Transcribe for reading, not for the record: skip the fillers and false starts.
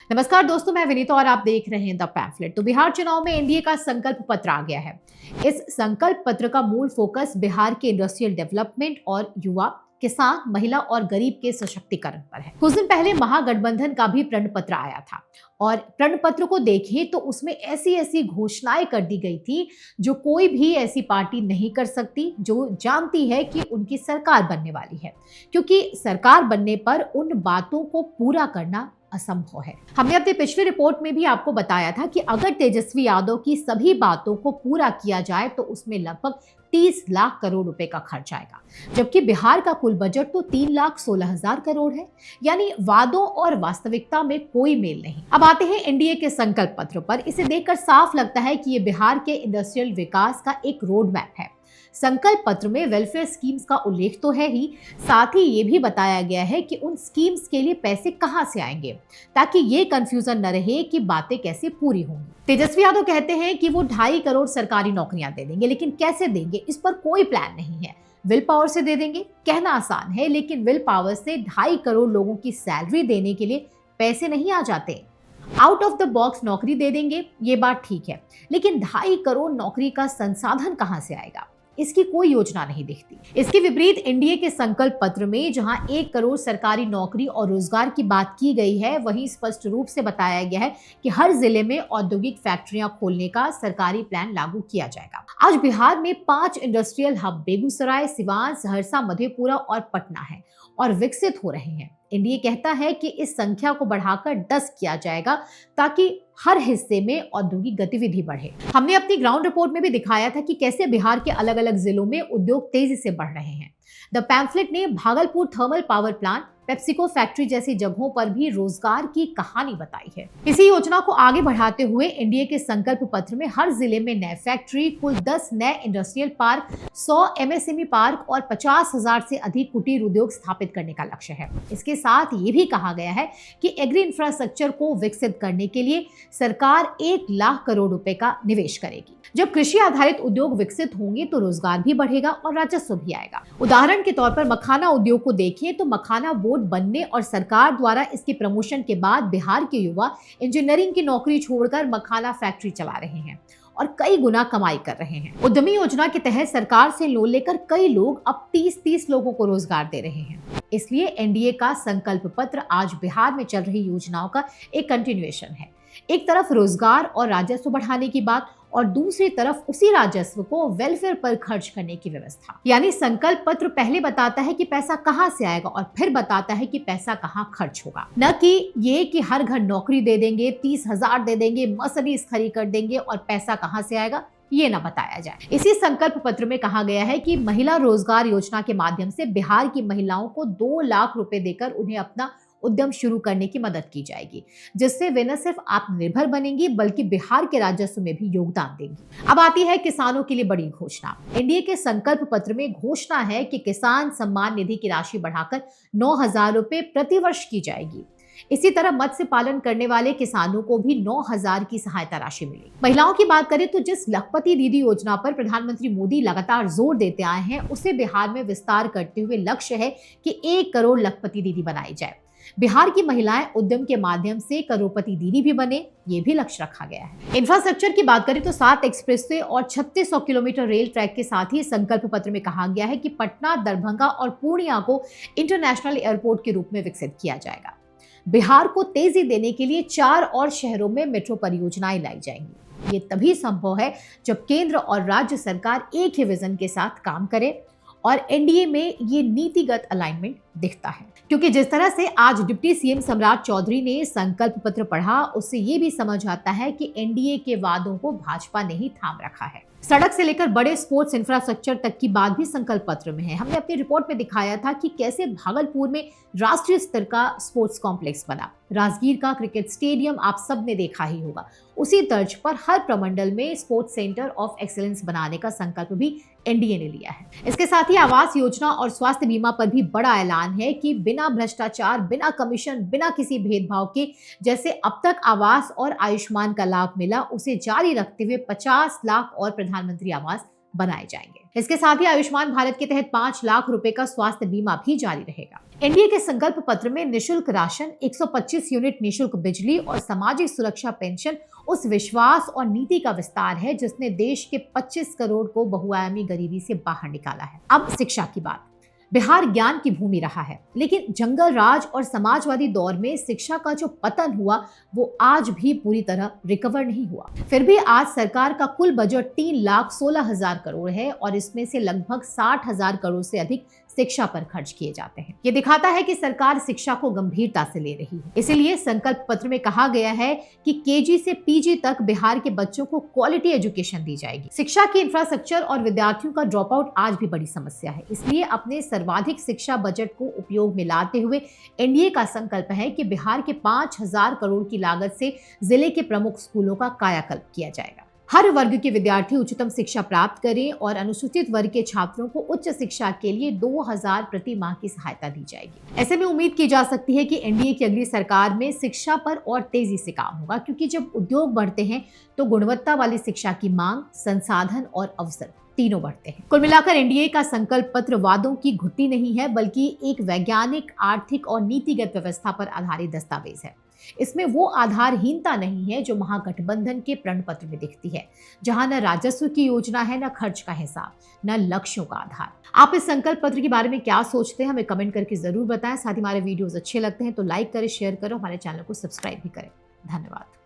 नमस्कार दोस्तों, मैं विनीता और आप देख रहे हैं द पैम्फलेट। तो बिहार चुनाव में एनडीए का संकल्प पत्र आ गया है। इस संकल्प पत्र का मूल फोकस बिहार के इंडस्ट्रियल डेवलपमेंट और युवा, किसान, महिला और गरीब के सशक्तिकरण पर है। कुछ दिन पहले महागठबंधन का भी प्रण पत्र आया था और प्रण पत्र को देखें तो उसमें ऐसी ऐसी घोषणाएं कर दी गई थी जो कोई भी ऐसी पार्टी नहीं कर सकती जो जानती है कि उनकी सरकार बनने वाली है, क्योंकि सरकार बनने पर उन बातों को पूरा करना असंभव है। हमने अपनी पिछली रिपोर्ट में भी आपको बताया था कि अगर तेजस्वी यादव की सभी बातों को पूरा किया जाए तो उसमें लगभग 30 लाख करोड़ रुपए का खर्च आएगा, जबकि बिहार का कुल बजट तो 3,16,000 करोड़ है। यानी वादों और वास्तविकता में कोई मेल नहीं। अब आते हैं एनडीए के संकल्प पत्र पर। इसे देखकर साफ लगता है कि ये बिहार के इंडस्ट्रियल विकास का एक रोड मैप है। संकल्प पत्र में वेलफेयर स्कीम्स का उल्लेख तो है ही, साथ ही ये भी बताया गया है कि उन स्कीम्स के लिए पैसे कहां से आएंगे, ताकि ये कंफ्यूजन न रहे कि बातें कैसे पूरी होंगी। तेजस्वी यादव कहते हैं कि वो 2.5 करोड़ सरकारी नौकरियां दे देंगे, लेकिन कैसे देंगे इस पर कोई प्लान नहीं है। विल पावर से दे देंगे, कहना आसान है, लेकिन विल पावर से 2.5 करोड़ लोगों की सैलरी देने के लिए पैसे नहीं आ जाते। आउट ऑफ द बॉक्स नौकरी दे देंगे, ये बात ठीक है, लेकिन 2.5 करोड़ नौकरी का संसाधन कहां से आएगा, इसकी कोई योजना नहीं दिखती। इसके विपरीत एनडीए के संकल्प पत्र में जहां 1 करोड़ सरकारी नौकरी और रोजगार की बात की गई है, वहीं स्पष्ट रूप से बताया गया है कि हर जिले में औद्योगिक फैक्ट्रियां खोलने का सरकारी प्लान लागू किया जाएगा। आज बिहार में 5 इंडस्ट्रियल हब बेगूसराय, सिवान, सहरसा, मधेपुरा और पटना है और विकसित हो रहे हैं। एनडीए कहता है कि इस संख्या को बढ़ाकर 10 किया जाएगा ताकि हर हिस्से में औद्योगिक गतिविधि बढ़े। हमने अपनी ग्राउंड रिपोर्ट में भी दिखाया था कि कैसे बिहार के अलग अलग जिलों में उद्योग तेजी से बढ़ रहे हैं। द पैम्फलेट ने Bhagalpur thermal power plant, PepsiCo factory जैसी जगहों पर भी रोजगार की कहानी बताई है। इसी योजना को आगे बढ़ाते हुए एनडीए के संकल्प पत्र में हर जिले में नए फैक्ट्री, कुल 10 नए इंडस्ट्रियल पार्क, 100 एमएसएमई पार्क और 50,000 से अधिक कुटीर उद्योग स्थापित करने का लक्ष्य है। इसके साथ ये भी कहा गया है कि एग्री इंफ्रास्ट्रक्चर को विकसित करने के लिए सरकार 1 लाख करोड़ रुपए का निवेश करेगी। जब कृषि आधारित उद्योग विकसित होंगे तो रोजगार भी बढ़ेगा और राजस्व भी आएगा। उदाहरण के तौर पर मखाना उद्योग को देखें तो मखाना बोर्ड बनने और सरकार द्वारा इसके प्रमोशन के बाद बिहार के युवा इंजीनियरिंग की नौकरी छोड़कर मखाना फैक्ट्री चला रहे हैं और कई गुना कमाई कर रहे हैं। उद्यमी योजना के तहत सरकार से लोन लेकर कई लोग अब 30-30 लोगों को रोजगार दे रहे हैं। इसलिए एनडीए का संकल्प पत्र आज बिहार में चल रही योजनाओं का एक कंटिन्यूएशन है। एक तरफ रोजगार और राजस्व बढ़ाने की बात और दूसरी तरफ उसी राजस्व को वेलफेयर पर खर्च करने की व्यवस्था। यानी संकल्प पत्र पहले बताता है कि पैसा कहां से आएगा और फिर बताता है कि पैसा कहां खर्च होगा, न कि ये कि हर घर नौकरी दे देंगे, 30,000 दे देंगे, मर्सिडीज खरीद कर देंगे और पैसा कहां से आएगा ये ना बताया जाए। इसी संकल्प पत्र में कहा गया है कि महिला रोजगार योजना के माध्यम से बिहार की महिलाओं को 2 लाख रुपए देकर उन्हें अपना उद्यम शुरू करने की मदद की जाएगी, जिससे वे न सिर्फ आत्मनिर्भर बनेंगी बल्कि बिहार के राजस्व में भी योगदान देंगी। अब आती है किसानों के लिए बड़ी घोषणा। एनडीए के संकल्प पत्र में घोषणा है कि किसान सम्मान निधि की राशि बढ़ाकर 9,000 रुपए प्रति वर्ष की जाएगी। इसी तरह मत्स्य पालन करने वाले किसानों को भी 9,000 की सहायता राशि मिलेगी। महिलाओं की बात करें तो जिस लखपति दीदी योजना पर प्रधानमंत्री मोदी लगातार जोर देते आए हैं, उसे बिहार में विस्तार करते हुए लक्ष्य है कि 1 करोड़ लखपति दीदी बनाई जाए। बिहार की महिलाएं उद्यम के माध्यम से करोड़पति दीदी भी बने, ये भी लक्ष्य रखा गया है। इंफ्रास्ट्रक्चर की बात करें तो 7 एक्सप्रेसवे और 3600 किलोमीटर रेल ट्रैक के साथ ही संकल्प पत्र में कहा गया है कि पटना, दरभंगा और पूर्णिया को इंटरनेशनल एयरपोर्ट के रूप में विकसित किया जाएगा। बिहार को तेजी देने के लिए 4 और शहरों में मेट्रो परियोजनाएं लाई जाएंगी। ये तभी संभव है जब केंद्र और राज्य सरकार एक ही विजन के साथ काम करे और एनडीए में ये नीतिगत अलाइनमेंट दिखता है, क्योंकि जिस तरह से आज डिप्टी सीएम सम्राट चौधरी ने संकल्प पत्र पढ़ा, उससे ये भी समझ आता है कि एनडीए के वादों को भाजपा ने ही थाम रखा है। सड़क से लेकर बड़े स्पोर्ट्स इंफ्रास्ट्रक्चर तक की बात भी संकल्प पत्र में है। हमने अपनी रिपोर्ट में दिखाया था कि कैसे भागलपुर में राष्ट्रीय स्तर का स्पोर्ट्स कॉम्प्लेक्स बना। राजगीर का क्रिकेट स्टेडियम आप सब ने देखा ही होगा। उसी तर्ज पर हर प्रमंडल में स्पोर्ट्स सेंटर ऑफ एक्सीलेंस बनाने का संकल्प भी एनडीए ने लिया है। इसके साथ ही आवास योजना और स्वास्थ्य बीमा पर भी बड़ा ऐलान है कि बिना भ्रष्टाचार, बिना कमीशन, बिना किसी भेदभाव के जैसे अब तक आवास और आयुष्मान का लाभ मिला, उसे जारी रखते हुए 50 लाख और प्रधानमंत्री आवास बनाए जाएंगे। इसके साथ ही आयुष्मान भारत के तहत 5 लाख रुपए का स्वास्थ्य बीमा भी जारी रहेगा। एनडीए के संकल्प पत्र में निशुल्क राशन, 125 यूनिट निशुल्क बिजली और सामाजिक सुरक्षा पेंशन उस विश्वास और नीति का विस्तार है जिसने देश के 25 करोड़ को बहुआयामी गरीबी से बाहर निकाला है। अब शिक्षा की बात। बिहार ज्ञान की भूमि रहा है, लेकिन जंगल राज और समाजवादी दौर में शिक्षा का जो पतन हुआ वो आज भी पूरी तरह रिकवर नहीं हुआ। फिर भी आज सरकार का कुल बजट 3,16,000 करोड़ है और इसमें से लगभग 60,000 करोड़ से अधिक शिक्षा पर खर्च किए जाते हैं। ये दिखाता है कि सरकार शिक्षा को गंभीरता से ले रही है। इसीलिए संकल्प पत्र में कहा गया है कि केजी से पीजी तक बिहार के बच्चों को क्वालिटी एजुकेशन दी जाएगी। शिक्षा की इंफ्रास्ट्रक्चर और विद्यार्थियों का ड्रॉप आउट आज भी बड़ी समस्या है। इसलिए अपने सर्वाधिक शिक्षा बजट को उपयोग में लाते हुए एनडीए का संकल्प है कि बिहार के 5,000 करोड़ की लागत से जिले के प्रमुख स्कूलों का कायाकल्प किया जाएगा। हर वर्ग के विद्यार्थी उच्चतम शिक्षा प्राप्त करें और अनुसूचित वर्ग के छात्रों को उच्च शिक्षा के लिए 2,000 प्रति माह की सहायता दी जाएगी। ऐसे में उम्मीद की जा सकती है कि एनडीए की अगली सरकार में शिक्षा पर और तेजी से काम होगा, क्योंकि जब उद्योग बढ़ते हैं तो गुणवत्ता वाली शिक्षा की मांग, संसाधन और अवसर तीनों बढ़ते हैं। कुल मिलाकर एनडीए का संकल्प पत्र वादों की घुट्टी नहीं है, बल्कि एक वैज्ञानिक, आर्थिक और नीतिगत व्यवस्था पर आधारित दस्तावेज है। इसमें वो आधारहीनता नहीं है जो महागठबंधन के प्रण पत्र में दिखती है, जहां न राजस्व की योजना है, न खर्च का हिसाब, न लक्ष्यों का आधार। आप इस संकल्प पत्र के बारे में क्या सोचते हैं, हमें कमेंट करके जरूर बताएं। साथ ही हमारे वीडियोस अच्छे लगते हैं तो लाइक करें, शेयर करें, हमारे चैनल को सब्सक्राइब भी करें। धन्यवाद।